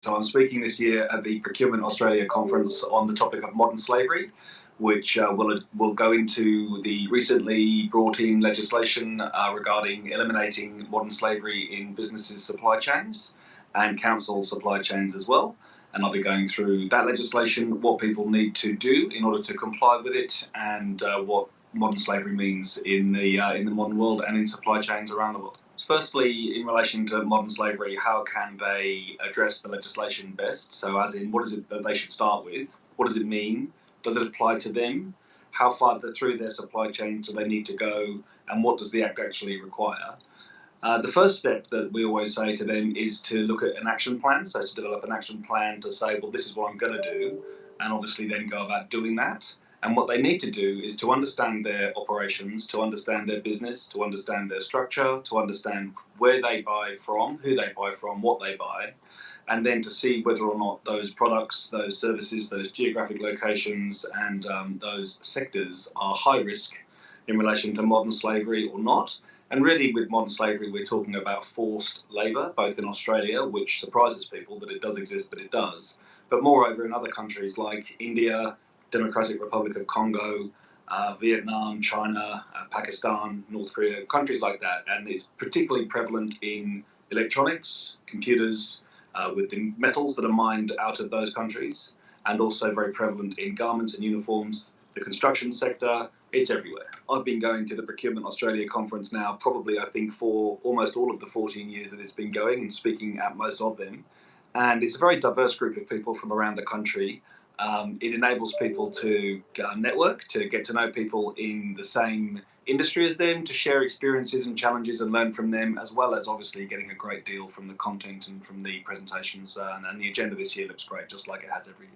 So I'm speaking this year at the Procurement Australia conference on the topic of modern slavery, which will go into the recently brought in legislation regarding eliminating modern slavery in businesses' supply chains and council supply chains as well. And I'll be going through that legislation, what people need to do in order to comply with it, and what modern slavery means in the modern world and in supply chains around the world. Firstly, in relation to modern slavery, how can they address the legislation best? So as in, what is it that they should start with? What does it mean? Does it apply to them? How far through their supply chain do they need to go? And what does the Act actually require? The first step that we always say to them is to look at an action plan. So to develop an action plan to say, well, this is what I'm going to do, and obviously then go about doing that. And what they need to do is to understand their operations, to understand their business, to understand their structure, to understand where they buy from, who they buy from, what they buy, and then to see whether or not those products, those services, those geographic locations, and those sectors are high risk in relation to modern slavery or not. And really, with modern slavery, we're talking about forced labour, both in Australia, which surprises people that it does exist, but it does. But moreover, in other countries like India, Democratic Republic of Congo, Vietnam, China, Pakistan, North Korea, countries like that. And it's particularly prevalent in electronics, computers, with the metals that are mined out of those countries, and also very prevalent in garments and uniforms, the construction sector. It's everywhere. I've been going to the Procurement Australia conference now, probably I think for almost all of the 14 years that it's been going, and speaking at most of them. And it's a very diverse group of people from around the country. It enables people to network, to get to know people in the same industry as them, to share experiences and challenges and learn from them, as well as obviously getting a great deal from the content and from the presentations. And the agenda this year looks great, just like it has every year.